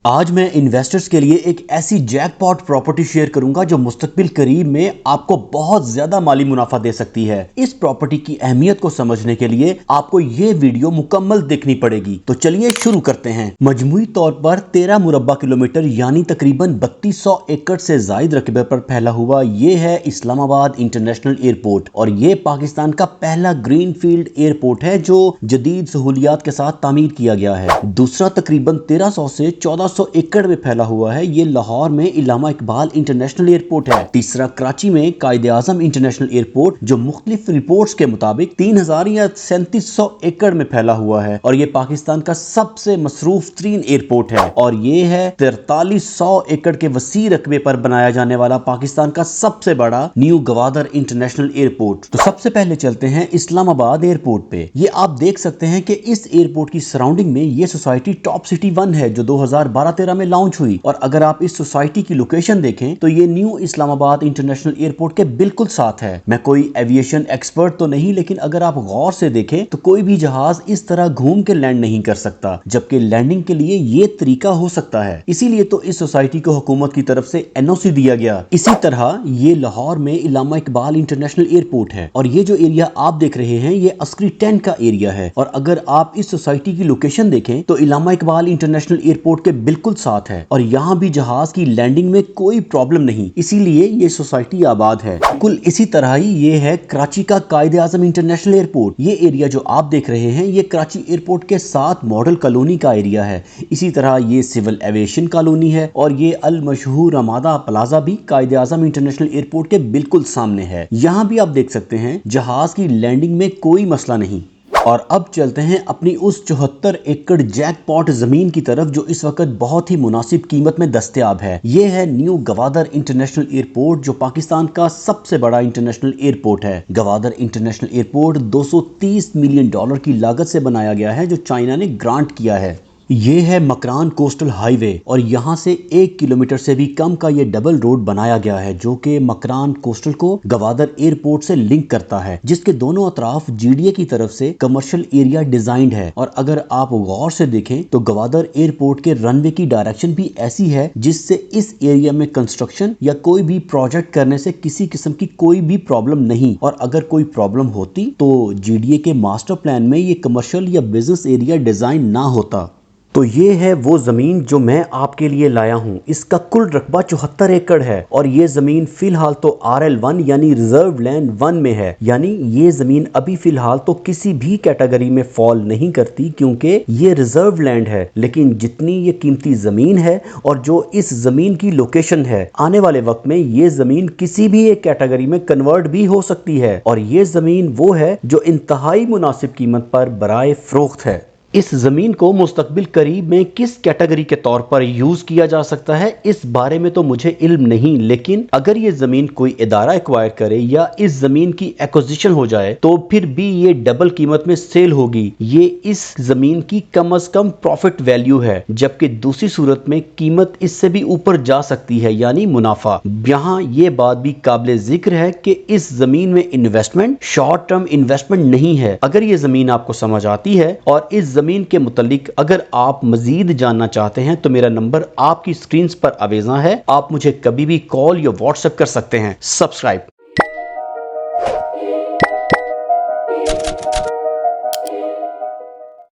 आज मैं इन्वेस्टर्स के लिए एक ऐसी जैकपॉट प्रॉपर्टी शेयर करूंगा जो मुस्तकबिल करीब में आपको बहुत ज्यादा माली मुनाफा दे सकती है। इस प्रॉपर्टी की अहमियत को समझने के लिए आपको ये वीडियो मुकम्मल देखनी पड़ेगी। तो चलिए शुरू करते हैं। मजमूई तौर पर 13 मुरब्बा किलोमीटर यानी तकरीबन 3200 एकड़ से जायद रकबे पर फैला हुआ ये है इस्लामाबाद इंटरनेशनल एयरपोर्ट और ये पाकिस्तान का पहला ग्रीन फील्ड एयरपोर्ट है जो जदीद सहूलियात के साथ तामीर किया गया है। दूसरा तकरीबन 1300 से 1400 एकड़ में फैला हुआ है ये लाहौर में इल्लामा इकबाल इंटरनेशनल एयरपोर्ट है। तीसरा कराची में कायद-ए-आज़म इंटरनेशनल एयरपोर्ट जो मुख्तलिफ रिपोर्ट्स के मुताबिक 3000 या 3700 एकड़ में फैला हुआ है और ये पाकिस्तान का सबसे मसरूफ तरीन एयरपोर्ट है और ये है 4300 एकड़ के वसी रकबे पर बनाया जाने वाला पाकिस्तान का सबसे बड़ा न्यू गवादर इंटरनेशनल एयरपोर्ट। तो सबसे पहले चलते हैं इस्लामाबाद एयरपोर्ट पे। ये आप देख सकते हैं कि इस एयरपोर्ट की सराउंडिंग में ये सोसाइटी टॉप सिटी 1 है जो 2012-13 में लॉन्च हुई और अगर आप इस सोसाइटी की लोकेशन देखें तो ये न्यू इस्लामाबाद इंटरनेशनल एयरपोर्ट के बिल्कुल साथ है। मैं कोई एविएशन एक्सपर्ट तो नहीं, लेकिन अगर आप गौर से देखें तो कोई भी जहाज इस तरह घूम के लैंड नहीं कर सकता, जबकि लैंडिंग के लिए ये तरीका हो सकता है। इसीलिए तो इस सोसाइटी को हुकूमत की तरफ से एनओसी दिया गया। इसी तरह ये लाहौर में इल्लामा इकबाल इंटरनेशनल एयरपोर्ट है और ये जो एरिया आप देख रहे हैं ये अस्करी 10 का एरिया है और अगर आप इस सोसाइटी की लोकेशन देखें तो इल्लामा इकबाल इंटरनेशनल एयरपोर्ट के बिल्कुल साथ है और यहाँ भी जहाज की लैंडिंग में कोई प्रॉब्लम नहीं, इसीलिए ये सोसाइटी आबाद है। कुल इसी तरह ही ये है कराची का कायद-ए-आज़म इंटरनेशनल एयरपोर्ट। ये एरिया जो आप देख रहे हैं ये कराची एयरपोर्ट के साथ मॉडल कॉलोनी का एरिया है। इसी तरह ये सिविल एविएशन कॉलोनी है और ये अल मशहूर रमादा प्लाजा भी कायद-ए-आज़म इंटरनेशनल एयरपोर्ट के बिल्कुल सामने है। यहाँ भी आप देख सकते हैं जहाज की लैंडिंग में कोई मसला नहीं। और अब चलते हैं अपनी उस 74 एकड़ जैकपॉट जमीन की तरफ जो इस वक्त बहुत ही मुनासिब कीमत में दस्तयाब है। ये है न्यू गवादर इंटरनेशनल एयरपोर्ट जो पाकिस्तान का सबसे बड़ा इंटरनेशनल एयरपोर्ट है। Gwadar international airport 230 million dollar की लागत से बनाया गया है जो चाइना ने ग्रांट किया है। ये है मकरान कोस्टल हाईवे और यहाँ से 1 किलोमीटर से भी कम का ये डबल रोड बनाया गया है जो कि मकरान कोस्टल को गवादर एयरपोर्ट से लिंक करता है, जिसके दोनों अतराफ जीडीए की तरफ से कमर्शियल एरिया डिजाइंड है। और अगर आप गौर से देखें तो गवादर एयरपोर्ट के रनवे की डायरेक्शन भी ऐसी है जिससे इस एरिया में कंस्ट्रक्शन या कोई भी प्रोजेक्ट करने से किसी किस्म की कोई भी प्रॉब्लम नहीं, और अगर कोई प्रॉब्लम होती तो जीडीए के मास्टर प्लान में ये कमर्शियल या बिजनेस एरिया डिजाइन ना होता। तो ये है वो ज़मीन जो मैं आपके लिए लाया हूँ। इसका कुल रकबा 74 एकड़ है और ये ज़मीन फ़िलहाल तो RL1 यानी रिजर्व लैंड 1 में है, यानी ये ज़मीन अभी फ़िलहाल तो किसी भी कैटेगरी में फॉल नहीं करती क्योंकि ये रिजर्व लैंड है। लेकिन जितनी ये कीमती ज़मीन है और जो इस ज़मीन की लोकेशन है, आने वाले वक्त में ये ज़मीन किसी भी एक कैटेगरी में कन्वर्ट भी हो सकती है और ये ज़मीन वो है जो इंतहाई मुनासिब कीमत पर बराए फ़रोख्त है। इस ज़मीन को मुस्तकबिल करीब में किस कैटेगरी के तौर पर यूज़ किया जा सकता है इस बारे में तो मुझे इल्म नहीं, लेकिन अगर ये ज़मीन कोई इदारा एक्वायर करे या इस ज़मीन की एक्विजिशन हो जाए तो फिर भी ये डबल कीमत में सेल होगी। ये इस ज़मीन की कम अज़ कम प्रॉफिट वैल्यू है, जबकि दूसरी सूरत में कीमत इससे भी ऊपर जा सकती है यानी मुनाफा। यहाँ ये बात भी काबिल जिक्र है कि इस ज़मीन में इन्वेस्टमेंट शॉर्ट टर्म इन्वेस्टमेंट नहीं है। अगर ये ज़मीन आपको समझ आती है और इस ज़मीन के मुतालिक अगर आप मजीद जानना चाहते हैं तो मेरा नंबर आपकी स्क्रीन पर अवेज़ा है, आप मुझे कभी भी कॉल या व्हाट्सएप कर सकते हैं। सब्सक्राइब।